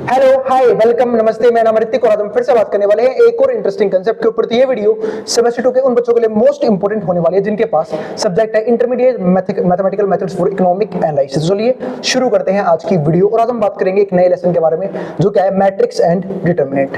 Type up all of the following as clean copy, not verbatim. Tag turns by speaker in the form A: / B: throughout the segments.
A: Hello hi welcome नमस्ते, मैं नाम ऋतिक और आज हम फिर से बात करने वाले हैं एक और इंटरेस्टिंग कंसेप्ट के ऊपर। तो ये वीडियो सेमेस्टर 2 के उन बच्चों के लिए मोस्ट इंपोर्टेंट होने वाली है जिनके पास सब्जेक्ट है intermediate mathematical methods for economic analysis. चलिए शुरू करते हैं आज की वीडियो और आज हम बात करेंगे एक नए लेसन के बारे में जो क्या है मैट्रिक्स एंड डिटरमिनेंट।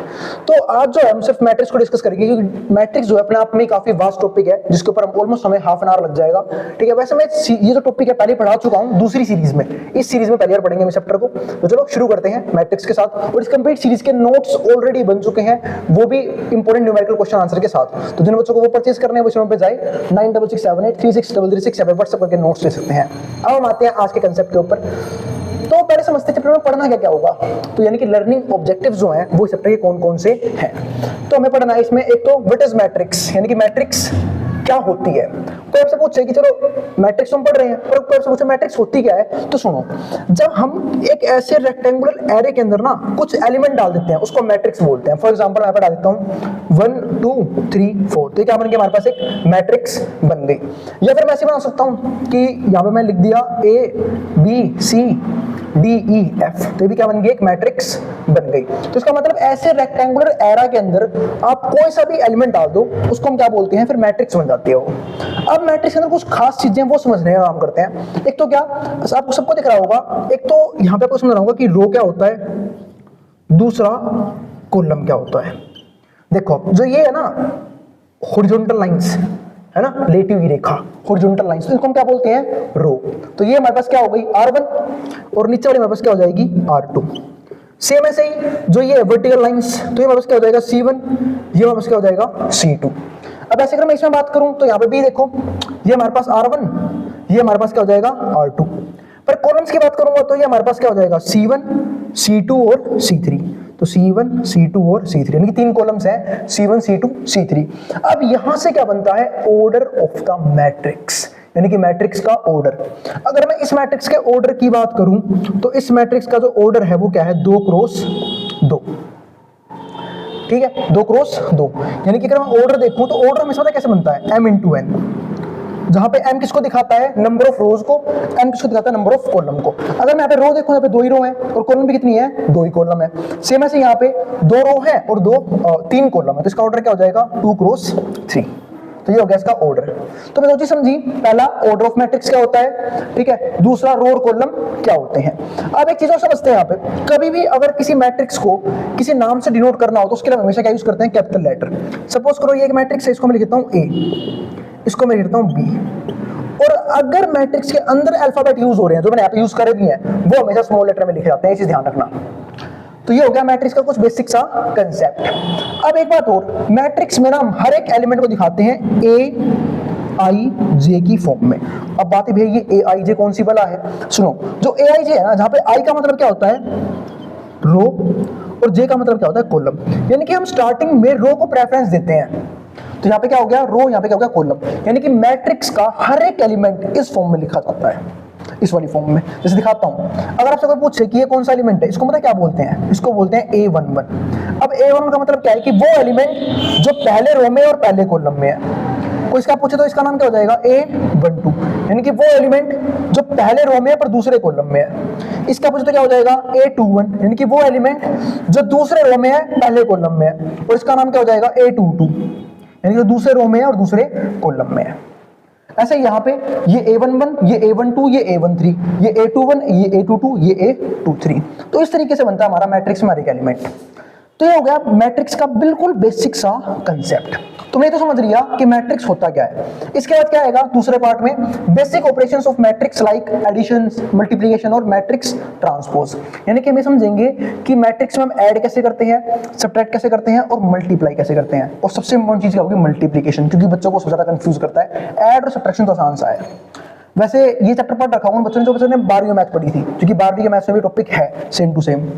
A: तो आज जो है हम सिर्फ मैट्रिक्स को डिस्कस करेंगे क्योंकि मैट्रिक्स जो है अपने आप में काफी वास्ट टॉपिक है जिसके ऊपर हम ऑलमोस्ट हमें हाफ एन आवर लग जाएगा। ठीक है, वैसे मैं ये जो टॉपिक है पहले पढ़ा चुका हूँ दूसरी सीरीज में, इस सीरीज में पहले बार पढ़ेंगे चैप्टर को। तो चलो शुरू करते हैं मैट्रिक्स के साथ और इस कंप्लीट सीरीज के नोट्स ऑलरेडी बन चुके हैं, वो भी इंपॉर्टेंट न्यूमेरिकल क्वेश्चन आंसर के साथ। तो जिन बच्चों को वो परचेज करने हैं वो चैनल पे जाए 9667836336 पे व्हाट्सएप करके नोट्स ले सकते हैं। अब हम आते हैं आज के कंसेप्ट के ऊपर। तो पहले समझते हैं चैप्टर में पढ़ना क्या क्या होगा। तो यानी कि लर्निंग ऑब्जेक्टिव्स जो हैं वो चैप्टर के कौन कौन से हैं। तो हमें पढ़ना है इसमें एक तो व्हाट इज मैट्रिक्स, यानी कि मैट्रिक्स क्या होती है। कोई आपसे पूछे कि चलो मैट्रिक्स हम पढ़ रहे हैं पर कोई आपसे पूछे मैट्रिक्स होती क्या है, तो सुनो, जब हम एक ऐसे रेक्टेंगुलर एरे के अंदर ना कुछ एलिमेंट डाल देते हैं उसको मैट्रिक्स बोलते हैं। फॉर एग्जांपल मैं बता देता हूं 1 2 3 4, तो क्या बन गया हमारे पास एक मैट्रिक्स बन गई। या फिर मैं ऐसे बना सकता हूं कि यहां पे मैं लिख दिया A B C D E F, तो ये भी क्या बन गई एक मैट्रिक्स बन गई। तो इसका मतलब ऐसे रेक्टेंगुलर एरा के अंदर आप कोई सा भी एलिमेंट डाल दो उसको हम क्या बोलते हैं, फिर मैट्रिक्स बन जाती है वो। अब मैट्रिक्स के अंदर कुछ खास चीजें वो समझने का काम करते हैं। एक तो क्या आपको सबको दिख रहा होगा, एक तो यहाँ पे आपको समझ रहा होगा कि रो क्या होता है, दूसरा कॉलम क्या होता है। देखो जो ये है ना हॉरिजॉन्टल लाइंस है ना, लेटी हुई रेखा हॉरिजॉन्टल लाइंस, तो इसको हम क्या बोलते हैं रो। तो ये हमारे पास क्या हो गई R1 और नीचे वाली हमारे पास क्या हो जाएगी R2। सेम ऐसे ही जो ये वर्टिकल लाइंस, तो ये हमारे पास क्या हो जाएगा C1, ये हमारे पास क्या हो जाएगा C2। अब ऐसे अगर मैं इसमें बात करूं तो यहाँ पे भी देखो ये हमारे पास R1, ये हमारे पास क्या हो जाएगा R2। पर कॉलम्स की बात करूंगा तो ये हमारे पास क्या हो जाएगा C1 C2 और C3। तो C1 C2 और C3 यानी कि 3 कॉलम्स हैं C1 C2 C3। अब यहां से क्या बनता है ऑर्डर ऑफ द मैट्रिक्स, यानी कि मैट्रिक्स का ऑर्डर। अगर मैं इस मैट्रिक्स के ऑर्डर की बात करूं तो इस मैट्रिक्स का जो ऑर्डर है वो क्या है 2 क्रॉस 2। ठीक है 2 क्रॉस 2, यानी कि अगर मैं ऑर्डर देखूं तो ऑर्डर हमेशा कैसे बनता है M × N, जहां पे M किसको दिखाता है नंबर ऑफ रोज को, N किसको दिखाता है नंबर ऑफ कॉलम को। अगर मैं यहाँ पे रो देखूं यहाँ पे 2 ही रो है और कॉलम भी कितनी है 2 ही कॉलम है। सेम ऐसे यहाँ पे 2 रो है और 3 कॉलम है, तो इसका ऑर्डर क्या हो जाएगा 2 क्रॉस 3। तो ये हो गया इसका ऑर्डर। तो मैं सोची समझी, पहला ऑर्डर ऑफ मैट्रिक्स क्या होता है, ठीक है, दूसरा रो और कॉलम क्या होते हैं। अब एक चीज और समझते हैं यहाँ पे, कभी भी अगर किसी मैट्रिक्स को किसी नाम से डिनोट करना हो तो उसके लिए हमेशा क्या यूज करते हैं कैपिटल लेटर। सपोज करो ये एक मैट्रिक्स है, इसको मैं लिख देता हूँ A, इसको मैं लिख देता हूँ B। और अगर मैट्रिक्स के अंदर अल्फाबेट यूज हो रहे हैं जो मैंने यहाँ पे यूज करे भी हैं वो हमेशा स्मॉल लेटर में लिखे जाते हैं, ये चीज ध्यान रखना। तो ये हो गया मैट्रिक्स का कुछ बेसिक सा कंसेप्ट। अब एक बात और, मैट्रिक्स में ना हम हर एक एलिमेंट को दिखाते हैं AIJ की फॉर्म में। अब बात है भैया ये AIJ कौन सी बला है, सुनो जो AIJ है ना, जहां पे I का मतलब क्या होता है रो और J का मतलब क्या होता है कॉलम, यानी कि हम स्टार्टिंग में रो को प्रेफरेंस देते हैं। तो यहाँ पे क्या हो गया रो, यहाँ पे क्या हो गया कॉलम, यानी कि मैट्रिक्स का हर एक एलिमेंट इस फॉर्म में लिखा जाता है, इस वाली फॉर्म में। जैसे दिखाता हूं, अगर आपसे कोई पूछे कि ये कौन सा एलिमेंट है, इसको मतलब क्या बोलते हैं, इसको बोलते हैं A11। अब A11 का मतलब क्या है कि वो एलिमेंट जो पहले रो में और पहले कॉलम में है। कोई इसका पूछे तो इसका नाम क्या हो जाएगा A12, यानी कि वो एलिमेंट जो पहले रो में है पर दूसरे कॉलम में है। इसका पूछे तो क्या हो जाएगा A21, यानी कि वो एलिमेंट जो दूसरे रो में है पहले कॉलम में है। और इसका नाम क्या हो जाएगा A22, यानी कि दूसरे रो में है और दूसरे कॉलम में है। ऐसे यहाँ पे ये A11, ये A12, ये A13, ये A21, ये A22, ये A23। तो इस तरीके से बनता है हमारा मैट्रिक्स में हर एक एलिमेंट। तो ये हो गया मैट्रिक्स का बिल्कुल बेसिक सा कंसेप्ट। तुमने तो समझ लिया कि मैट्रिक्स होता क्या है। इसके बाद क्या आएगा दूसरे पार्ट में, basic operations of matrix like addition, multiplication और मैट्रिक्स ट्रांसपोज। यानी कि हम समझेंगे कि मैट्रिक्स में हम ऐड कैसे करते हैं, सब्ट्रैक्ट कैसे करते हैं और मल्टीप्लाई कैसे करते हैं। और सबसे इंपॉर्टेंट चीज क्या होगी मल्टीप्लिकेशन, क्योंकि बच्चों को सबसे ज्यादा कंफ्यूज करता है। ऐड और सब्ट्रैक्शन तो आसान सा है। वैसे ये चैप्टर पढ़ रखा हूं बच्चों ने जो बच्चों ने 12वीं मैथ पढ़ी थी, क्योंकि 12वीं के मैथ्स में भी टॉपिक है सेम टू सेम।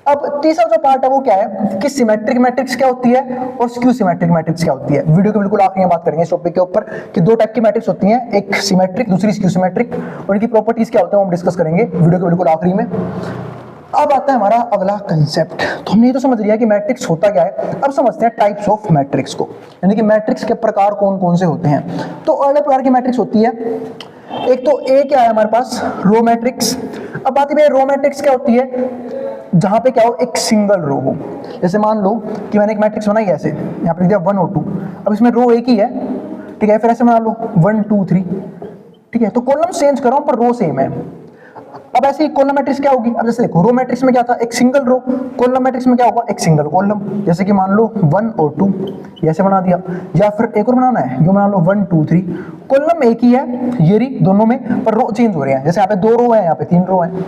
A: अब तीसरा जो पार्ट है वो क्या है कि सिमेट्रिक मैट्रिक्स क्या होती है और स्क्यू सिमेट्रिक मैट्रिक्स क्या होती है। वीडियो के बिल्कुल आखिरी में बात करेंगे इस टॉपिक के ऊपर कि 2 टाइप की मैट्रिक्स होती हैं, एक सिमेट्रिक दूसरी स्क्यू सिमेट्रिक, और इनकी प्रॉपर्टीज क्या होते हैं हम डिस्कस करेंगे वीडियो के बिल्कुल आखिरी में। अब आता है हमारा अगला कंसेप्ट। तो हमने ये तो समझ लिया कि मैट्रिक्स होता क्या है, अब समझते हैं टाइप्स ऑफ मैट्रिक्स को, यानी कि मैट्रिक्स के प्रकार कौन कौन से होते हैं। तो अलग प्रकार की मैट्रिक्स होती है। एक तो ए क्या है हमारे पास रो मैट्रिक्स। अब बात है रो मैट्रिक्स क्या होती है, जहां पे क्या हो, एक सिंगल रो हो। जैसे मान लो कि मैंने एक मैट्रिक्स बनाई ऐसे, यहाँ पे दिया 1 और 2, अब इसमें रो एक ही है, ठीक है, फिर ऐसे बना लो 1 2 3, ठीक है, तो कॉलम चेंज कर रहा हूं पर रो सेम है। अब ऐसे ही कॉलम मैट्रिक्स क्या होगी, अब जैसे देखो रो मैट्रिक्स में क्या था, एक सिंगल रो, कॉलम मैट्रिक्स में क्या होगा, एक सिंगल कॉलम। जैसे कि मान लो 1 और 2 ऐसे बना दिया, या फिर एक और बनाना है, जो बना लो 1 2 3, कॉलम एक ही है ये रही दोनों में, पर रो चेंज हो रहे हैं। जैसे यहाँ पे 2 रो है, यहाँ पे 3 रो है,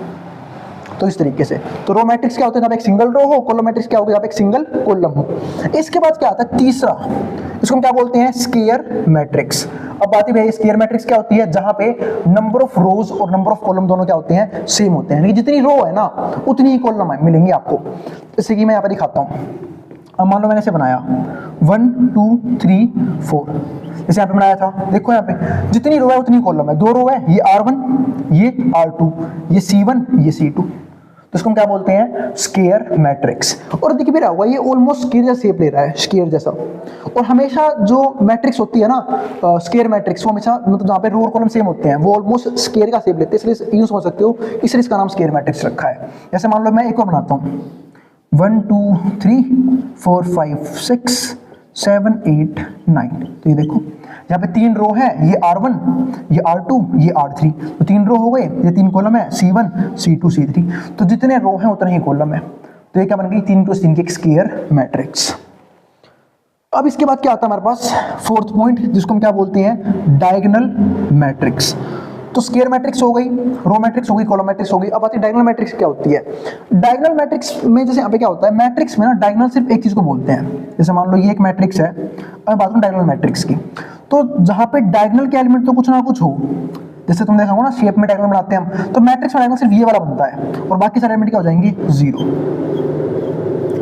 A: तो इस तरीके से। तो रो मैट्रिक्स क्या होता है, जब एक सिंगल रो हो, कॉलम मैट्रिक्स क्या होगा, जब एक सिंगल कॉलम हो। इसके बाद क्या आता है तीसरा, इसको हम क्या बोलते हैं, स्क्वायर मैट्रिक्स। अब बात ही भाई स्क्वायर मैट्रिक्स क्या होती है, जहां पे नंबर ऑफ रोज और नंबर ऑफ कॉलम दोनों क्या होते हैं, सेम होते हैं, यानी जितनी रो है ना उतनी ही कॉलम मिलेंगे आपको। जैसे कि मैं यहाँ पे दिखाता हूँ, अब मान लो मैंने इसे बनाया 1 2 3 4, जैसे यहाँ पे बनाया था, देखो यहाँ पे जितनी रो है उतनी कॉलम है। 2 रो है, ये R1 ये R2 ये C1 ये C2, तो इसको हम क्या बोलते हैं, स्क्वायर मैट्रिक्स। और दिख भी रहा होगा ये ऑलमोस्ट स्क्वायर जैसा शेप ले रहा है, स्क्वायर जैसा। और हमेशा जो मैट्रिक्स होती है ना स्क्वायर मैट्रिक्स, वो हमेशा मतलब जहाँ पे रो और कॉलम सेम होते हैं वो ऑलमोस्ट स्क्वायर का शेप लेते हैं, इसलिए यूं समझ सकते हो, इसलिए इसका नाम स्क्वायर मैट्रिक्स रखा है। जैसे मान लो मैं एक और बनाता हूँ 1 2 3 4 5 6 7 8 9, तो ये देखो यहाँ पे 3 रो है, ये R1 ये R2 ये R3, तो 3 रो हो गए, ये 3 कॉलम है, C1 C2 C3, तो जितने रो हैं उतने ही कॉलम है। तो ये क्या बन गई, 3 + 3 की एक स्क्वायर मैट्रिक्स। अब इसके बाद क्या आता है हमारे पास, फोर्थ पॉइंट, जिसको हम क्या बोलते हैं, डायगोनल मैट्रिक्स। तो स्क्वायर मैट्रिक्स हो गई, रो मैट्रिक्स हो गई, कॉलम मैट्रिक्स हो गई। अब आती है डायगोनल मैट्रिक्स क्या होती है। डायगोनल मैट्रिक्स में जैसे यहाँ पे क्या होता है, मैट्रिक्स में ना डायगोनल सिर्फ एक चीज को बोलते हैं। जैसे मान लो ये एक मैट्रिक्स है, अब बात करूं डायगोनल मैट्रिक्स की, तो जहां पे डायगोनल के एलिमेंट तो कुछ ना कुछ हो, जैसे तुम देखा होगा ना शेप में डायगोनल बनाते हैं हम, तो मैट्रिक्स में डायगोनल सिर्फ ये वाला बनता है, और बाकी सारे एलिमेंट क्या हो जाएंगे, 0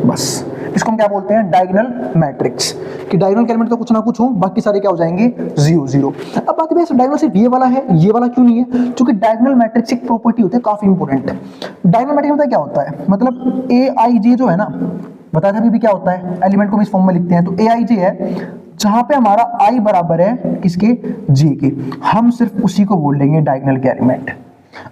A: बस। इसको हम क्या बोलते हैं, डायगोनल मैट्रिक्स, कि डायगोनल के एलिमेंट तो कुछ ना कुछ हो, बाकी सारे क्या हो जाएंगे, 0 0। अब बात है डायगोनल सिर्फ ये वाला है, ये वाला क्यों नहीं है, क्योंकि डायगोनल मैट्रिक्स एक प्रॉपर्टी होती है काफी इंपॉर्टेंट है। डायगोनल मैट्रिक्स में क्या होता है, मतलब AIJ जो है ना, बताया था अभी भी क्या होता है, एलिमेंट को इस फॉर्म में लिखते हैं, तो AIJ है जहां पे हमारा I बराबर है किसके, J के, हम सिर्फ उसी को बोल लेंगे डायगोनल के एलिमेंट।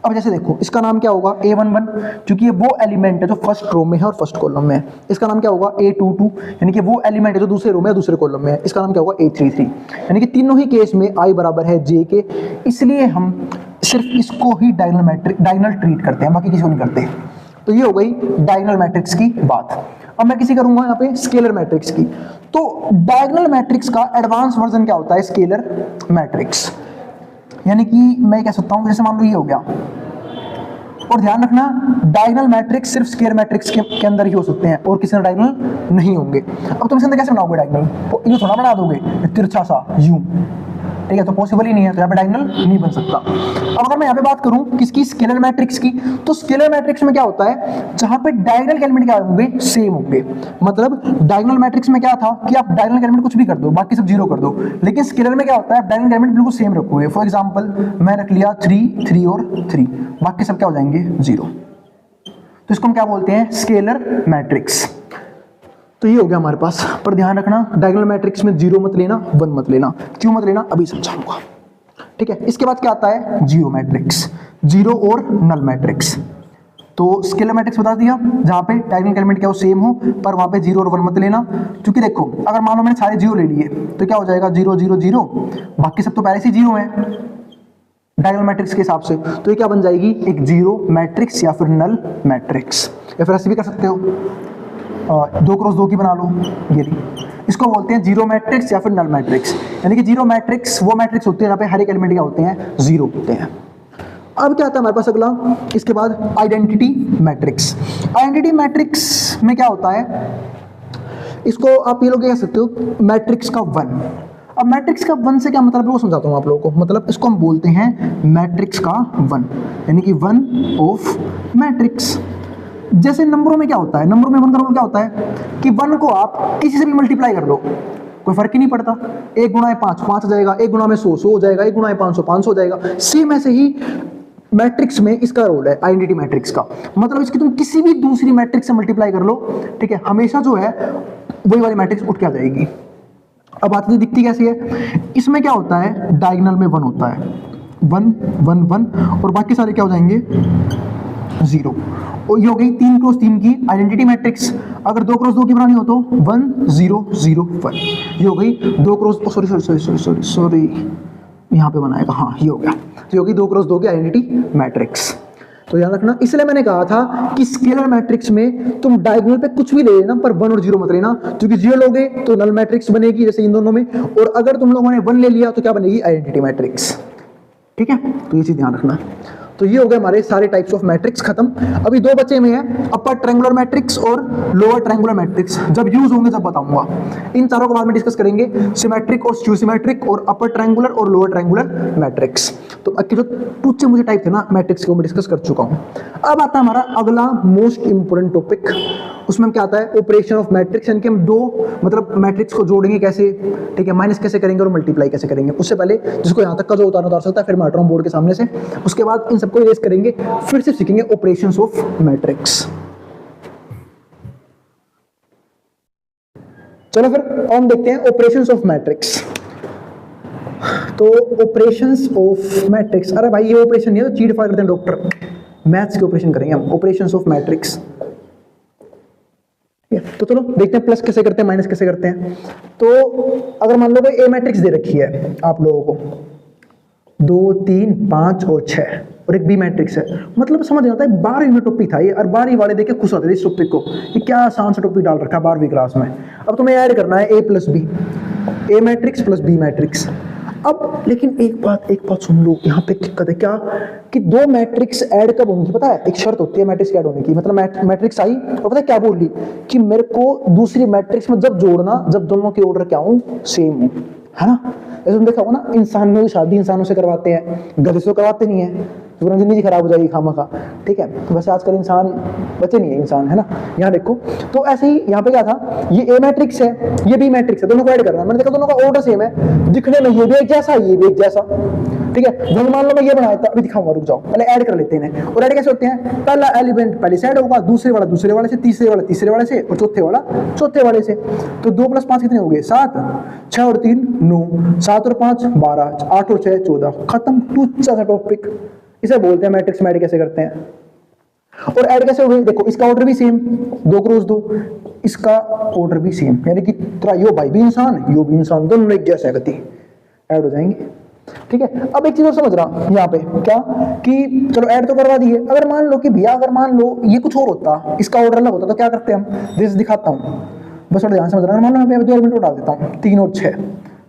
A: अब जैसे देखो इसका नाम क्या होगा, A11, क्योंकि ये वो एलिमेंट है जो फर्स्ट रो में है और फर्स्ट कॉलम में है। इसका नाम क्या होगा, A22, यानी कि वो एलिमेंट है जो दूसरे रो में है दूसरे कॉलम में है। इसका नाम क्या होगा, A33, यानी कि तीनों ही केस में I बराबर है J के, इसलिए हम सिर्फ इसको ही डायगोनल ट्रीट करते हैं, बाकी किसी को नहीं करते। तो ये हो गई डायगोनल मैट्रिक्स की बात। अब मैं किसी करूंगा यहाँ पे स्केलर मैट्रिक्स की। तो डायगोनल मैट्रिक्स का एडवांस वर्जन क्या होता है, स्केलर मैट्रिक्स, यानी कि मैं कह सकता हूं जैसे मान लो ये हो गया। और ध्यान रखना डायगोनल मैट्रिक्स सिर्फ स्क्वायर मैट्रिक्स के अंदर ही हो सकते हैं, और किसी में डायगोनल नहीं होंगे। अब तुम इसके अंदर कैसे बनाओगे डायगोनल, तो यूं थोड़ा बना दोगे तिरछा सा यूं, ठीक है, तो पॉसिबल ही नहीं है, तो यहाँ पे डायगोनल नहीं बन सकता। अब अगर मैं यहाँ पे बात करूं किसकी, स्केलर मैट्रिक्स की, तो स्केलर मैट्रिक्स में क्या होता है, जहां पे डायगोनल के एलिमेंट क्या होंगे, सेम होंगे। मतलब डायगोनल मैट्रिक्स में क्या था कि आप डायगोनल के एलिमेंट कुछ भी कर दो, बाकी सब 0 कर दो, लेकिन स्केलर में क्या होता है, डायगोनल के एलिमेंट बिल्कुल सेम रखोगे। फॉर एग्जांपल मैं रख लिया 3 3 और 3, बाकी सब क्या हो जाएंगे, 0। तो इसको हम क्या बोलते हैं, स्केलर मैट्रिक्स। तो ये हो गया हमारे पास, पर ध्यान रखना डायगोनल मैट्रिक्स में 0 मत लेना, 1 मत लेना। क्यों मत लेना, अभी समझाऊंगा, ठीक है। इसके बाद क्या आता है, जीरो मैट्रिक्स, जीरो और नल मैट्रिक्स। तो स्केलर मैट्रिक्स बता दिया, जहां पे डायगोनल एलिमेंट क्या हो, सेम हो, पर वहां पे 0 और 1 मत लेना, क्योंकि देखो अगर मान लो मैंने सारे 0 ले लिए तो क्या हो जाएगा, 0 0 0, बाकी सब तो पहले से 0 है डायगोनल मैट्रिक्स के हिसाब से। तो ये क्या बन जाएगी, एक जीरो मैट्रिक्स या फिर नल मैट्रिक्स, या फिर ऐसे भी कर सकते हो 2 क्रॉस 2 की बना लो, ये इसको बोलते हैं जीरो मैट्रिक्स या फिर नल मैट्रिक्स। यानी कि जीरो मैट्रिक्स वो मैट्रिक्स होते हैं जहाँ पे हर एक एलिमेंट क्या होते हैं, 0 होते हैं। अब क्या आता है हमारे पास अगला, इसके बाद आइडेंटिटी मैट्रिक्स। आइडेंटिटी मैट्रिक्स में क्या होता है, इसको आप ये लोग कह सकते हो मैट्रिक्स का 1। अब मैट्रिक्स का 1 से क्या मतलब है वो समझाता हूँ आप लोगों को। मतलब इसको हम बोलते हैं मैट्रिक्स का 1, यानी कि 1 ऑफ मैट्रिक्स। जैसे नंबरों में क्या होता है, नंबरों में 1 का रूल क्या होता है कि 1 को आप किसी से भी मल्टीप्लाई कर दो, कोई फर्क ही नहीं पड़ता। 1 गुणा 5 5 हो जाएगा, 1 गुणा में 100 100 हो जाएगा, 1 गुणा 500 500 हो जाएगा। सेम ऐसे ही मैट्रिक्स में इसका रोल है, आइडेंटिटी मैट्रिक्स का। मतलब इसकी तुम किसी भी दूसरी मैट्रिक्स से मल्टीप्लाई कर लो, ठीक है, हमेशा जो है वही वाली मैट्रिक्स उठ के आ जाएगी। अब बात दिखती कैसी है, इसमें क्या होता है, डायगोनल में 1 होता है, 1 1 1, और बाकी सारे क्या हो जाएंगे, 0। और ये हो गई 3 क्रॉस 3 की आइडेंटिटी मैट्रिक्स। अगर 2 क्रॉस 2 की बनानी हो तो 1 0 0 1। ये हो गई 2 cross, sorry sorry sorry sorry sorry sorry यहाँ पे बनाएगा, हाँ ये हो गया। तो ये होगी 2 क्रॉस 2 की आइडेंटिटी मैट्रिक्स। तो याद रखना, इसलिए मैंने कहा था कि स्केलर मैट्रिक्स में तुम डायगोनल पे कुछ भी ले लेना पर 1 और 0 मत लेना, क्योंकि 0 लोगे तो नल मैट्रिक्स बनेगी जैसे इन दोनों में, और अगर तुम लोगों ने 1 ले लिया तो क्या बनेगी, आइडेंटिटी मैट्रिक्स। ठीक है, तो ये चीज ध्यान रखना। तो ये हो गए हमारे सारे टाइप्स ऑफ मैट्रिक्स खत्म। अभी 2 बचे में है, अपर ट्रायंगुलर मैट्रिक्स और लोअर ट्रायंगुलर मैट्रिक्स। जब यूज होंगे तब बताऊंगा। इन चारों को बाद में डिस्कस करेंगे, सिमेट्रिक और स्क्यू सिमेट्रिक और अपर ट्रायंगुलर और लोअर ट्रायंगुलर मैट्रिक्स। तो जो टूचे मुझे टाइप थे ना मैट्रिक्स को मैं डिस्कस कर चुका हूं। अब आता है हमारा अगला मोस्ट इंपोर्टेंट टॉपिक। उसमें क्या आता है, ऑपरेशन ऑफ मैट्रिक्स, यानी कि हम 2 मतलब मैट्रिक्स को जोड़ेंगे कैसे, ठीक है, माइनस कैसे करेंगे और मल्टीप्लाई कैसे करेंगे। उससे पहले जिसको यहाँ तक का जो उतार सकता है फिर मैं हट रहा हूं बोर्ड के सामने से। उसके बाद इन सबको इरेज करेंगे, फिर से सीखेंगे ऑपरेशंस ऑफ मैट्रिक्स। चलो फिर हम देखते हैं ऑपरेशंस ऑफ मैट्रिक्स। तो ऑपरेशंस ऑफ मैट्रिक्स, अरे भाई ये ऑपरेशन नहीं है तो चीट फाड़ करते हैं डॉक्टर, मैथ्स के ऑपरेशन करेंगे हम, ऑपरेशंस ऑफ मैट्रिक्स। तो चलो देखते हैं प्लस कैसे करते हैं, माइनस कैसे करते हैं। तो अगर मान लो कोई ए मैट्रिक्स दे रखी है आप लोगों को, 2 3 5 और 6, और एक बी मैट्रिक्स है, मतलब समझ नहीं आता है 12वीं में टॉपिक था ये, और 12वीं वाले देख के खुश होते थे इस टॉपिक को कि क्या आसान सा टॉपिक डाल रखा है 12वीं क्लास में। अब तुम्हें ऐड करना है ए प्लस बी, ए मैट्रिक्स प्लस बी मैट्रिक्स। अब लेकिन एक बात सुन लो, यहाँ पे दिक्कत है क्या कि 2 मैट्रिक्स ऐड कब होंगी पता है, एक शर्त होती है मैट्रिक्स ऐड होने की, मतलब मैट्रिक्स आई और पता है क्या बोल रही कि मेरे को दूसरी मैट्रिक्स में जब जोड़ना जब दोनों के ऑर्डर क्या हो, सेम हो, है ना। ऐसे तुम देखा होगा ना, इंसानों की शादी इंसानों से करवाते हैं, गधे से करवाते नहीं है, पूरा जिंदगी खराब हो जाएगी खामा, ठीक है। तो वैसे आजकल इंसान बचे नहीं है, इंसान है ना। यहाँ देखो, तो ऐसे ही यहाँ पे क्या था, ये ए मैट्रिक्स है ये बी मैट्रिक्स है, दोनों को ऐड करना है। मैंने देखा दोनों का ऑर्डर सेम है, दिखने में ये भी एक जैसा ये भी एक जैसा, ठीक है। जब मान लो मैं ये बनाया था, अभी दिखाऊंगा, रुक जाओ, पहले ऐड कर लेते हैं। और ऐड कैसे होते हैं, पहला एलिमेंट पहले से ऐड होगा, दूसरे वाला दूसरे वाले से, तीसरे वाला तीसरे वाले से, और चौथे वाला चौथे वाले से। तो 2 + 5 कितने हो गए, 7, 6 और 3 9, 7 और 5 12, 8 और 6 14, खत्म, टूचा सा टॉपिक। इसे बोलते हैं मैट्रिक्स में ऐड कैसे करते हैं। और ऐड कैसे हो गई, देखो इसका ऑर्डर भी सेम, 2 क्रॉस 2, इसका ऑर्डर भी सेम, यानी कि तेरा यो भाई भी इंसान यो भी इंसान, दोनों एक जैसे गति ऐड हो जाएंगे, ठीक है। अब एक चीज और समझ रहा यहाँ पे क्या कि चलो ऐड तो करवा दिए, अगर मान लो कि भैया अगर मान लो ये कुछ और होता, इसका ऑर्डर अलग होता, तो क्या करते हम, जैसे दिखाता हूँ, बस थोड़ा ध्यान समझ रहा है। मान लो मैं 2 एलिमेंट डाल देता हूँ, 3 और 6,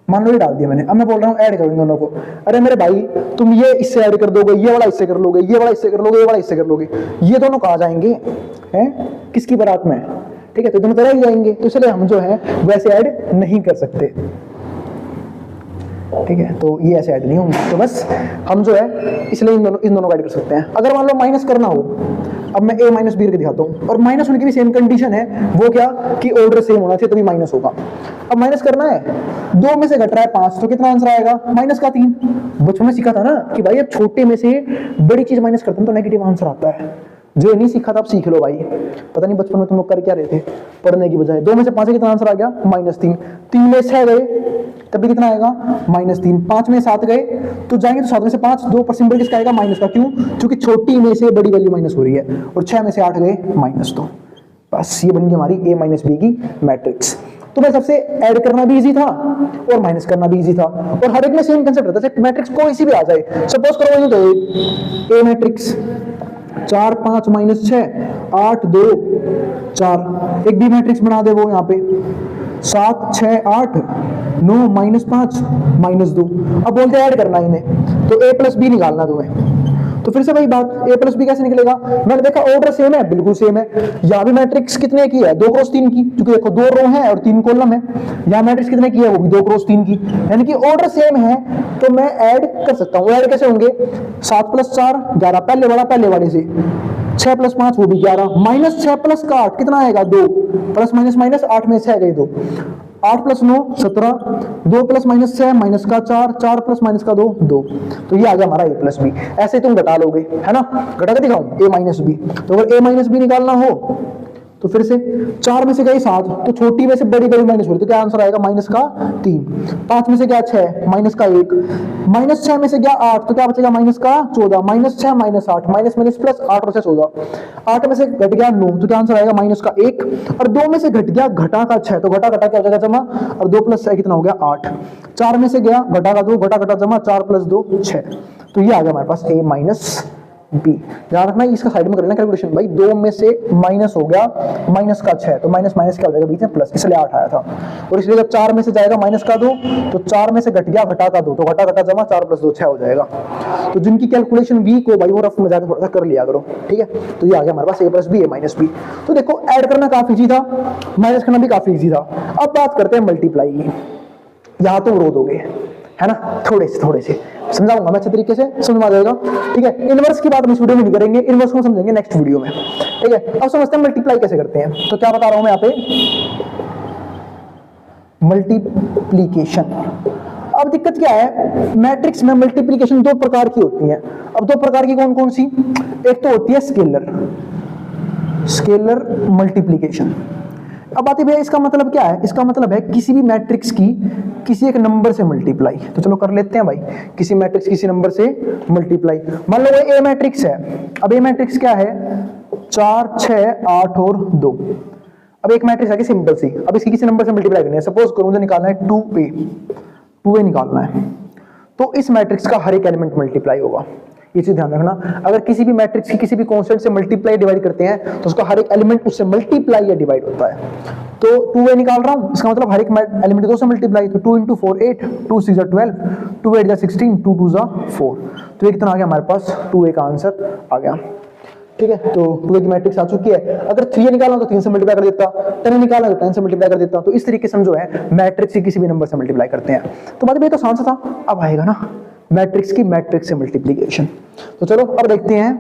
A: मान लो ये डाल दिया मैंने। अब मैं बोल रहा हूँ ऐड करो इन दोनों को। अरे मेरे भाई तुम ये इससे ऐड कर दोगे, ये वाला इससे कर लोगे, ये वाला इससे कर लोगे, ये वाला इससे कर लोगे, ये दोनों कहाँ जाएंगे, हैं किसकी बारात में, ठीक है। तो दोनों तरह ही जाएंगे, तो इसलिए हम जो है वैसे ऐड नहीं कर सकते, ठीक है। तो ये ऐसे ऐड नहीं होंगे, तो बस हम जो है इसलिए इन दोनों को ऐड कर सकते हैं। अगर मान लो माइनस करना हो, अब मैं a माइनस बी करके दिखाता हूँ, और माइनस होने की भी सेम कंडीशन है, वो क्या कि ऑर्डर सेम होना चाहिए तभी माइनस होगा। अब माइनस करना है, 2 में से घट रहा है 5, तो कितना आंसर आएगा, माइनस का 3। बचपन में सीखा था ना कि भाई अब छोटे में से बड़ी चीज माइनस करते हैं तो नेगेटिव आंसर आता है। जो नहीं सीखा था आप सीख लो भाई, पता नहीं बचपन में तुम लोग कर क्या रहे थे पढ़ने की बजाय। 2 में से 5 कितना आंसर आ गया, -3। 3 में 6 गए तब भी कितना आएगा, -3। 5 में 7 गए तो जाएंगे तो 7 में से 5, 2 पर सिंबल किसका आएगा, माइनस का। क्यों, क्योंकि छोटी में से बड़ी वैल्यू माइनस हो रही है। और 6 में से 8 गए -2। बस ये बन गई हमारी a माइनस बी की मैट्रिक्स। तो मैं सबसे ऐड करना भी इजी था और माइनस करना भी इजी था, और हर एक में सेम कंसेप्ट रहता है। मैट्रिक्स कोई सी भी आ जाए, सपोज करो ये तो ए मैट्रिक्स 4 5 -6 8 2 4, एक बी मैट्रिक्स बना दे वो यहाँ पे 7 6 8 9 -5 -2। अब बोलते हैं ऐड करना इन्हें, तो a प्लस बी निकालना तुम्हें। तो फिर से वही बात, a प्लस बी कैसे निकलेगा, मैंने देखा ऑर्डर सेम है, बिल्कुल सेम है। यहाँ भी मैट्रिक्स कितने की है, 2 क्रॉस 3 की, क्योंकि देखो 2 रो है और 3 कॉलम है। यहाँ मैट्रिक्स कितने की है, वो भी 2 क्रॉस 3 की, यानी कि ऑर्डर सेम है, तो मैं ऐड कर सकता हूँ। ऐड कैसे होंगे, 7 + 4 11, पहले वाले से, 6 + 5 वो भी 11, -6 + 8 कितना आएगा, 2, प्लस माइनस 8 में 6 गए 2, 8 + 9 17, 2 + -6 -4, 4 + -2 2। तो ये आ गया हमारा a प्लस बी। ऐसे तुम घटा लोगे, है ना, घटा के दिखाऊं a माइनस बी। तो अगर a माइनस बी निकालना हो तो फिर से 4 में से गई 7, तो छोटी में से बड़ी बड़ी माइनस हो रही, तो क्या आंसर आएगा माइनस का 3। 5 में से गया 6, माइनस का 1, माइनस 6 में से गया 8, तो क्या बचेगा माइनस का 14, minus 6 minus 8, minus minus plus 8 और 6 14। 8 में से घट गया 9, तो क्या आंसर आएगा माइनस का 1, और 2 में से घट गया घटा का 6, तो घटा घटा क्या हो जाएगा जमा, और 2 प्लस 6 कितना हो गया 8। 4 में से गया घटा का 2, घटा घटा जमा, 4 प्लस 2 6, तो ये आ गया हमारे पास a माइनस बी। ध्यान रखना इसका साइड में कर लेना कैलकुलेशन भाई। 2 में से माइनस हो गया माइनस का 6, तो माइनस माइनस क्या हो जाएगा बीच में प्लस, इसलिए 8 आया था। और इसलिए जब 4 में से जाएगा माइनस का 2, तो 4 में से घट गया घटा का 2, तो घटा घटा जमा 4 प्लस 2 6 हो जाएगा। तो जिनकी कैलकुलेशन वीक हो भाई वो रफ में जाकर थोड़ा सा कर लिया करो, ठीक है। तो ये आ गया हमारे पास a plus B a minus B. तो देखो ऐड करना काफी इजी था, माइनस करना भी काफी इजी था। अब बात करते हैं मल्टीप्लाई की। यहाँ तो रो दोगे है ना, थोड़े से समझाऊंगा मैं अच्छे तरीके से, समझ में आ जाएगा, ठीक है। इनवर्स की बात हम इस वीडियो में नहीं करेंगे, इनवर्स को समझेंगे नेक्स्ट वीडियो में, ठीक है। अब समझते हैं मल्टीप्लाई कैसे करते हैं। तो क्या बता रहा हूं मैं यहाँ पे, मल्टीप्लीकेशन। अब दिक्कत क्या है, मैट्रिक्स में मल्टीप्लीकेशन 2 प्रकार की होती है। अब 2 प्रकार की कौन कौन सी, एक तो होती है स्केलर मल्टीप्लीकेशन। अब बात है इसका मतलब क्या है, इसका मतलब है किसी भी मैट्रिक्स की किसी एक नंबर से मल्टीप्लाई। तो चलो कर लेते हैं भाई, किसी मैट्रिक्स किसी नंबर से मल्टीप्लाई। मान लो ए मैट्रिक्स है, अब ए मैट्रिक्स क्या है 4 6 8 और 2। अब एक मैट्रिक्स है सिंपल सी, अब इसकी किसी नंबर से मल्टीप्लाई करनी है। सपोज करो मुझे निकालना है 2a निकालना है, तो इस मैट्रिक्स का हर एक एलिमेंट मल्टीप्लाई होगा। ये चीज ध्यान रखना, अगर किसी भी मैट्रिक्स की किसी भी कांस्टेंट से मल्टीप्लाई डिवाइड करते हैं तो उसका हर एक एलिमेंट उससे मल्टीप्लाई या डिवाइड होता है। तो 2a निकाल रहा हूं, इसका मतलब हर एक एलिमेंट 2 से मल्टीप्लाई, तो 2 × 4 8, 2 6 12, 2 8 16, 2 2 4। तो ये कितना आ गया हमारे पास, 2a का आंसर आ गया, ठीक है। तो 2a की मैट्रिक्स आ चुकी है। अगर 3a निकालना तो 3 से मल्टीप्लाई कर देता, 10 निकालना तो 10 से मल्टीप्लाई कर देता। तो इस तरीके से हम जो है मैट्रिक्स की किसी भी नंबर से मल्टीप्लाई करते हैं। तो बात ये तो आसान सा था। अब आएगा ना मैट्रिक्स की मैट्रिक्स से मल्टीप्लिकेशन। तो चलो अब देखते हैं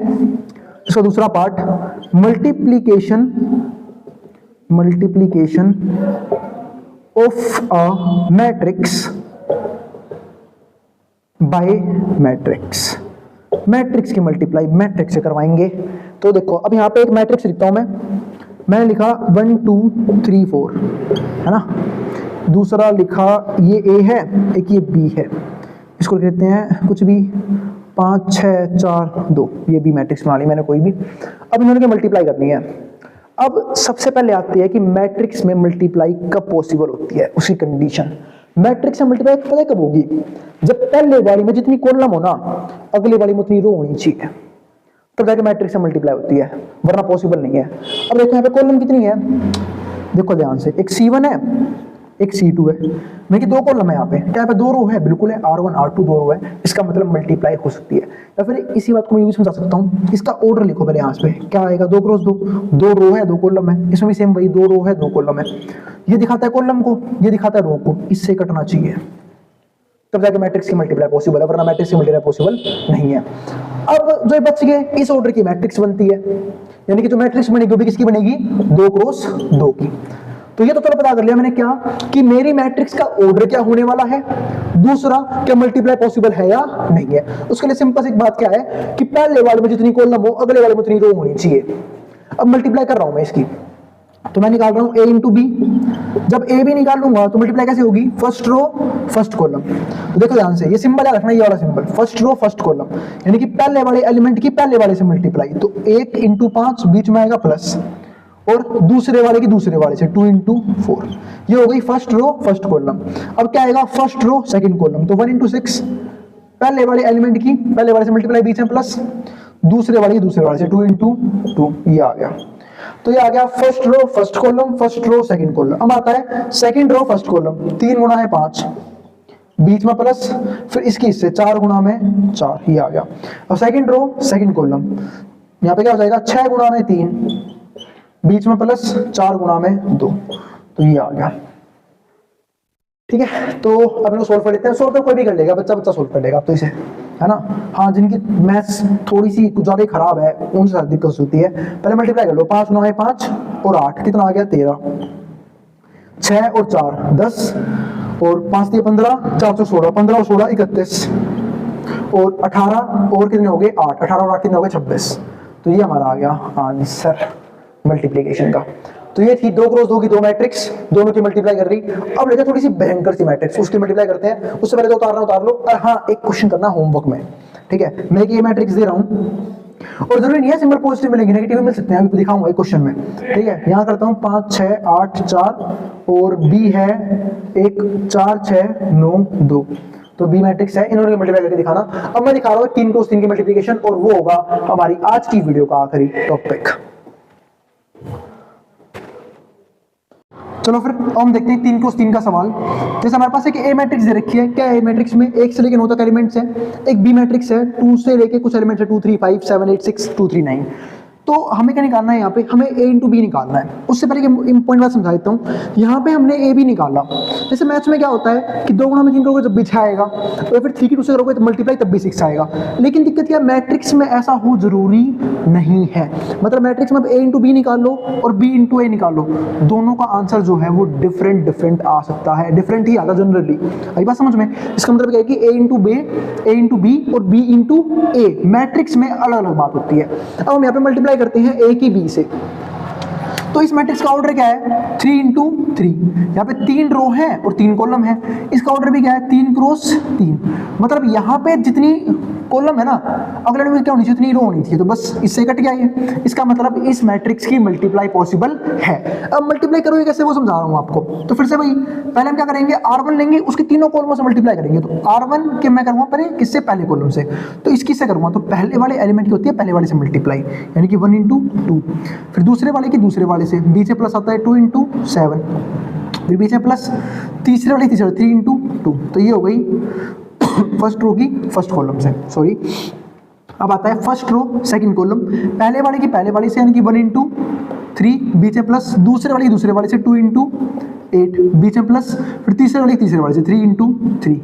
A: इसका दूसरा part, multiplication of a matrix bye matrix. Matrix की मल्टीप्लाई मैट्रिक्स से करवाएंगे। तो देखो अब यहाँ पे एक मैट्रिक्स लिखता हूं मैंने लिखा 1 2 3 4 है ना, दूसरा लिखा ये a है, एक ये b है, इसको लिख देते हैं कुछ भी 5 6 4 2, ये भी मैट्रिक्स बना ली मैंने कोई भी। अब इन्होंने मल्टीप्लाई करनी है। अब सबसे पहले आती है कि मैट्रिक्स में मल्टीप्लाई कब पॉसिबल होती है, उसकी कंडीशन। मैट्रिक्स में मल्टीप्लाई पता कब होगी, जब पहले वाली में जितनी कॉलम हो ना अगले वाली में उतनी रो होनी चाहिए, तब जाके मैट्रिक्स से मल्टीप्लाई होती है, वरना पॉसिबल नहीं है। अब देखो यहाँ पे कॉलम कितनी है, देखो ध्यान से, एक C1 है एक C2 है, मेरी 2 कॉलम है यहाँ पे, क्या यहाँ पे 2 रो है, बिल्कुल है, R1 R2 2 रो है, इसका मतलब मल्टीप्लाई हो सकती है। या फिर इसी बात को मैं यूं समझा सकता हूँ, इसका ऑर्डर लिखो पहले यहाँ पे, क्या आएगा 2 क्रॉस 2, 2 रो है 2 कॉलम है, इसमें भी सेम वही 2 रो है 2 कॉलम है। ये दिखाता है कॉलम को, ये दिखाता है रो को, इससे कटना चाहिए, तब जाके मैट्रिक्स की मल्टीप्लाई पॉसिबल है, वरना मैट्रिक्स की मल्टीप्लाई पॉसिबल नहीं है। अब जो बच गए इस ऑर्डर की मैट्रिक्स बनती है, यानी कि जो मैट्रिक्स बनेगी वो भी किसकी बनेगी 2 क्रॉस 2 की। तो ये तो चलो पता कर लिया मैंने क्या, कि मेरी मैट्रिक्स का ऑर्डर क्या होने वाला है, दूसरा क्या मल्टीप्लाई पॉसिबल है या नहीं है। उसके लिए सिंपल सी एक बात क्या है कि पहले वाले में जितनी कॉलम हो अगले वाले में उतनी रो होनी चाहिए। अब मल्टीप्लाई कर रहा हूं मैं इसकी, तो मैं निकाल रहा हूं a इंटू बी। जब a भी निकाल लूंगा तो मल्टीप्लाई कैसे होगी, फर्स्ट रो फर्स्ट कॉलम। तो देखो ध्यान से, ये सिंबल याद रखना, ये वाला symbol, first row first column, यानी कि पहले वाले एलिमेंट की पहले वाले से मल्टीप्लाई। तो 1 × 5 बीच में आएगा प्लस, और दूसरे वाले की दूसरे वाले से 2 × 4, ये हो गई फर्स्ट रो फर्स्ट कॉलम। अब क्या आएगा फर्स्ट रो सेकंड कॉलम, तो 1 × 6 पहले वाले एलिमेंट की पहले वाले से मल्टीप्लाई, बीच में प्लस, दूसरे वाले की दूसरे वाले से 2 × 2, ये आ गया। तो ये आ गया first row first column, first row second column. अब आता है सेकंड रो फर्स्ट कॉलम, 3 × 5 बीच में प्लस, फिर इसकी इससे 4 × 4, ये आ गया। अब सेकंड रो सेकंड कॉलम, यहाँ पे क्या हो जाएगा 6 × 3 बीच में प्लस, 4 × 2, तो ये आ गया। ठीक है, तो अब इनको सोल्व कर लेते हैं। सोल्व तो कोई भी कर लेगा, बच्चा सोल्व कर लेगा अब तो इसे, है ना। हाँ, जिनकी मैथ्स थोड़ी सी कुछ ज्यादा खराब है उनसे ज्यादा दिक्कत होती है। पहले मल्टीप्लाई कर लो, 5 × 5 और 8 कितना आ गया 13, 6 और 4 10, और 5 × 15 4 × 16, 15 और 16 31, और 18 और कितने हो गए 8, 18 और 8 कितने हो गए 26। तो ये हमारा आ गया आंसर। मल्टीप्लीकेशन का। तो ये थी 2 क्रॉस 2 की 2 मैट्रिक्स, दोनों की मल्टीप्लाई कर रही। अब लेते हैं थोड़ी सी भयंकर सी मैट्रिक्स, उसकी मल्टीप्लाई करते हैं। उससे पहले तो उतार लो। और हाँ, एक क्वेश्चन करना होमवर्क में, ठीक है। मैं एक ये मैट्रिक्स दे रहा हूँ और जरूरी नहीं है सिंबल पॉजिटिव मिलेंगे, नेगेटिव भी मिल सकते हैं, अभी दिखाऊंगा एक क्वेश्चन में, ठीक है। यहाँ करता हूँ 5 6 8 4 और बी है 1 4 6 9 2। तो बी मैट्रिक्स है, इन्होंने मल्टीप्लाई करके दिखाना। अब मैं दिखा रहा हूँ 3 क्रॉस 3 की मल्टीप्लिकेशन, और वो होगा हमारी आज की वीडियो का आखिरी टॉपिक। चलो फिर हम देखते हैं 3 क्रॉस 3 का सवाल। जैसे हमारे पास एक ए मैट्रिक्स दे रखी है, क्या है मैट्रिक्स में 1 से लेकर 9 तक एलिमेंट्स हैं। एक बी मैट्रिक्स है 2 से लेके कुछ एलिमेंट्स है 2 3 5 7 8 6 2 3 9। तो हमें क्या निकालना है, यहाँ पे हमें a इंटू बी निकालना है। उससे पहले पॉइंट बात समझा देता हूँ। यहाँ पे हमने a b निकाला। जैसे मैथ्स में क्या होता है कि 2 गुणा में 3 करोगे तब भी 6 आएगा, और फिर 3 की 2 से करोगे तो मल्टीप्लाई तब भी 6 आएगा। लेकिन दिक्कत क्या, मैट्रिक्स में ऐसा हो जरूरी नहीं है। मतलब मैट्रिक्स में a इंटू बी निकाल लो और b इंटू ए निकाल लो, दोनों का आंसर जो है वो डिफरेंट आ सकता है, डिफरेंट ही आता जनरली। आई बात समझ में? इसका मतलब क्या है कि a इंटू बी और b इंटू ए मैट्रिक्स में अलग अलग बात होती है। अब हम यहाँ पे मल्टीप्लाई करते हैं a की b से। तो इस मैट्रिक्स का ऑर्डर क्या है, 3 इंटू 3। यहाँ पे 3 रो है और 3 कॉलम है। इसका ऑर्डर भी क्या है, 3 क्रॉस 3। मतलब यहाँ पे जितनी कॉलम है ना, अगले में क्या होनी चाहिए, उतनी रो होनी चाहिए। तो बस इससे कट गया ये। इसका मतलब इस मैट्रिक्स की मल्टीप्लाई पॉसिबल है। अब मल्टीप्लाई करोगे कैसे वो समझा रहा हूँ आपको। तो फिर से वही, पहले हम क्या करेंगे, R1 लेंगे, उसके तीनों कॉलमों से मल्टीप्लाई करेंगे। तो R1 के मैं करूँगा पहले किससे, पहले कॉलम से। तो इसकी से करूँगा, तो पहले वाले एलिमेंट की होती है पहले वाले से मल्टीप्लाई, यानी कि 1 इंटू 2। फिर दूसरे वाले की दूसरे वाले से, b से प्लस आता है 2 इंटू 7। फिर b से प्लस तीसरे वाले 3 इंटू 2। तो ये हो गई फर्स्ट रो की फर्स्ट कॉलम से, सॉरी। अब आता है फर्स्ट रो सेकंड कॉलम, पहले वाले की पहले वाले से, यानी कि 1 इंटू 3। b से प्लस दूसरे वाले की दूसरे वाले से 2 इंटू 8। b से प्लस फिर तीसरे वाले की तीसरे वाले से 3 इंटू 3।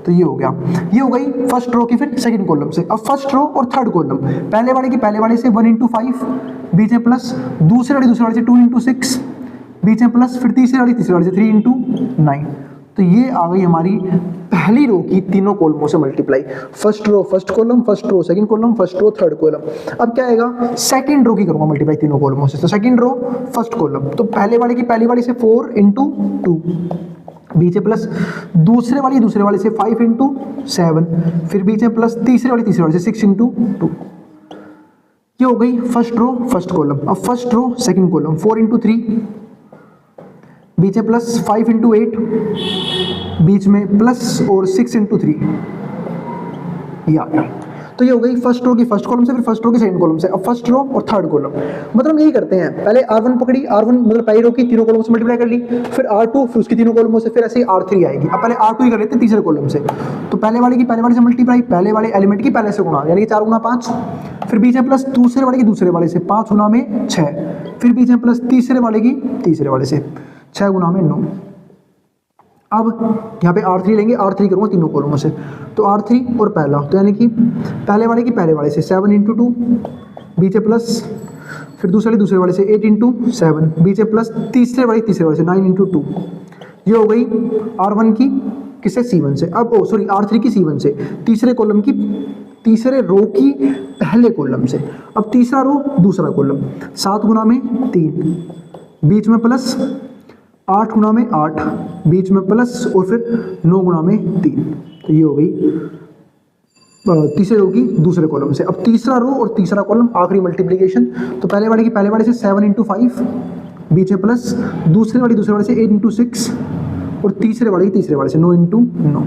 A: तो ये हो गया, ये हो गई फर्स्ट रो की फिर सेकंड कॉलम से। अब फर्स्ट रो और थर्ड कॉलम, पहले वाले की पहले वाले से 1 इंटू 5। b से प्लस दूसरे वाले से 2 इंटू 6। b से प्लस फिर तीसरे वाले से 3 इंटू 9। तो ये आ गई हमारी पहली रो की तीनों कॉलमों से multiply. First row first column, first row second column, first row third column. अब क्या आएगा, सेकंड रो की करूंगा मल्टीप्लाई तीनों कॉलमों से। तो सेकंड रो फर्स्ट कॉलम, तो पहले वाले की पहली वाली से 4 इंटू 2। b से प्लस दूसरे वाले से 5 इंटू 7। फिर b से प्लस तीसरे वाले से 6 इंटू 2। ये हो गई फर्स्ट रो फर्स्ट कॉलम। अब first row second column, 4 into 3। b से प्लस 5 इंटू 8, बीच में प्लस और 6 इंटू 3। ये आ गया। तो ये हो गई फर्स्ट रो की फर्स्ट कॉलम से, फिर फर्स्ट रो की सेकंड कॉलम से। अब फर्स्ट रो और थर्ड कॉलम, मतलब यही करते हैं, पहले R1 पकड़ी, R1 मतलब पहली रो की तीनों कॉलमों से मल्टीप्लाई कर ली, फिर R2, फिर उसकी तीनों कॉलमों से, फिर ऐसे ही R3 आएगी। अब पहले R2 ही कर लेते हैं तीसरे कॉलम से। तो पहले वाले की पहले वाले से मल्टीप्लाई, पहले वाले एलिमेंट की पहले से गुणा, यानी कि 4 गुणा 5। फिर b से प्लस दूसरे वाले की दूसरे वाले से 5 गुणा में 6। फिर b से प्लस तीसरे वाले की तीसरे वाले से 6 गुणा में 9। अब यहाँ पे R3 लेंगे, R3 करूँगा तीनों कॉलमों से। तो R3 और पहला, तो यानी कि पहले वाले की पहले वाले से 7 इंटू 2। b से प्लस फिर दूसरे वाले से 8 इंटू 7। b से प्लस तीसरे वाले से 9 इंटू 2। ये हो गई R1 की किससे, C1 से। अब R3 की C1 से, तीसरे कॉलम की तीसरे रो की पहले कॉलम से। अब तीसरा रो दूसरा कॉलम, 7 गुना में 3, बीच में प्लस 8 गुना में 8, बीच में प्लस और फिर 9 गुना में 3। तो ये हो गई तीसरे रो की दूसरे कॉलम से। अब तीसरा रो और तीसरा कॉलम आखिरी मल्टीप्लिकेशन। तो पहले वाले की पहले वाले से 7 इंटू 5, बीच में प्लस दूसरे वाले से 8 इंटू 6 और तीसरे वाले से 9 इंटू 9।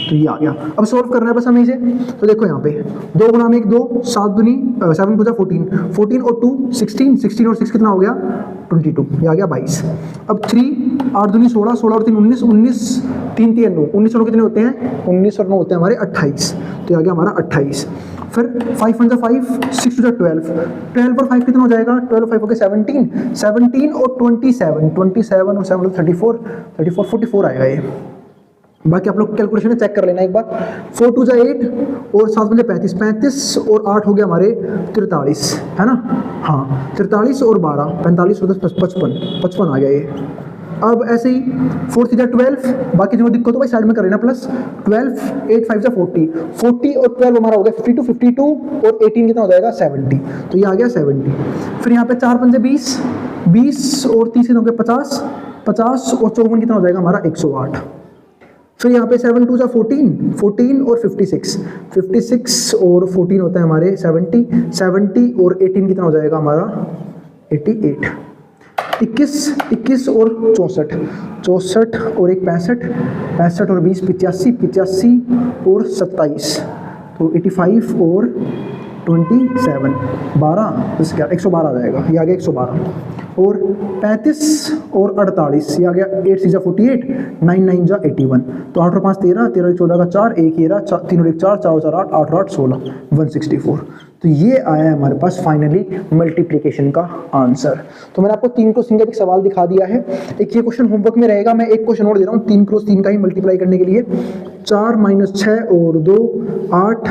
A: तो ये आ गया। अब सॉल्व करना है बस हमें इसे। तो देखो यहाँ पे 2 गुना में 1 2, 7 दूनी 7 पूजा 14, 14 और 2 16, 16 और 6 कितना हो गया 22, ये आ गया 22। अब 3 8 दूनी 16, 16 और 3 19, 19 3 3 9, 19 और कितने होते हैं 19 और 9 होते हैं हमारे 28। तो ये आ गया हमारा 28। फिर 5 1 5, 6 2 12, 12 और 5 कितना हो जाएगा 12 5 हो गया 17, 17 और 27, 27 और 7 34, 34 44 आएगा ये। बाकी आप लोग कैलकुलेशन चेक कर लेना एक बार। 4 2 जा 8 और 7 बजे 35, 35 और 8 हो गया हमारे 43, है ना। हाँ 43 और 12 45 और 10 55 55 आ गया ये। अब ऐसे ही 4 3 12, बाकी जो दिक्कत हो भाई साइड में कर लेना, प्लस 12 8 5 40, 40 और 12 हमारा हो गया 52, 52 और 18 कितना हो जाएगा 70, तो ये आ गया 70। फिर यहाँ पे 4 पंजे 20, 20 और 30 कितना हो गया 50, 50 और 54 कितना हो जाएगा हमारा 108। फिर यहाँ पे 7 2 14, 14 और 56, 56 और 14 होता है हमारे 70, 70 और 18 कितना हो जाएगा हमारा 88। 21 और 64, 64 और एक 65, 65 और 20 85, 85 और 27, तो 85 और 27, 12 इसके 112 आ जाएगा, ये आ गया 112। और 35 और 48, ये आ गया 8 6 48, 9 9 जा 81, तो 8 और 5 13, 13 और 14 का 4, 1 ये रहा, 3 और 1 4, 4 4 8, 8 8 16, 164। तो ये आया है हमारे पास फाइनली मल्टीप्लिकेशन का आंसर। तो मैंने आपको 3 क्रॉस 3 का एक सवाल दिखा दिया है। एक ये क्वेश्चन होमवर्क में रहेगा, मैं एक क्वेश्चन और दे रहा हूँ 3 क्रॉस 3 का ही मल्टीप्लाई करने के लिए। 4 - 6 और 2 8,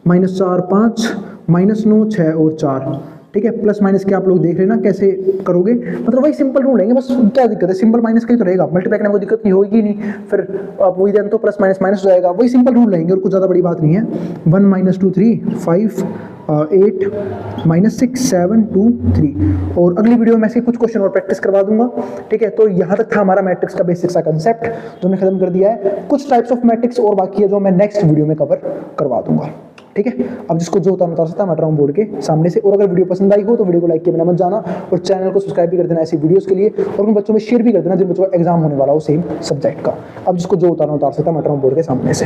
A: -4 5, -9 6 और 4, ठीक है। प्लस माइनस के आप लोग देख लेना कैसे करोगे, मतलब वही सिंपल रूल रहेंगे, बस क्या दिक्कत है, सिंपल माइनस का ही तो रहेगा, मल्टीप्लाई करने में कोई दिक्कत नहीं होगी नहीं, फिर आप वही दें तो प्लस माइनस माइनस हो जाएगा, वही सिंपल रूल रहेंगे और कुछ ज़्यादा बड़ी बात नहीं है। 1 - 2 3 5 8 -6 7 2 3, और अगली वीडियो में ऐसे कुछ क्वेश्चन और प्रैक्टिस करवा दूंगा, ठीक है। तो यहाँ तक था हमारा मैट्रिक्स का बेसिक्स का कंसेप्ट जो मैं खत्म कर दिया है। कुछ टाइप्स ऑफ मैट्रिक्स और बाकी है जो मैं नेक्स्ट वीडियो में कवर करवा दूंगा, ठीक है। अब जिसको जो उतार सकता है मैं ड्राउन बोर्ड के सामने से। और अगर वीडियो पसंद आई हो तो वीडियो को लाइक किए बिना मत जाना, और चैनल को सब्सक्राइब भी कर देना ऐसी वीडियोस के लिए, और उन बच्चों में शेयर भी कर देना जिन बच्चों का एग्जाम होने वाला हो सेम सब्जेक्ट का। अब जिसको जो उतारना उतार सकता है मैं ड्राउन बोर्ड के सामने से।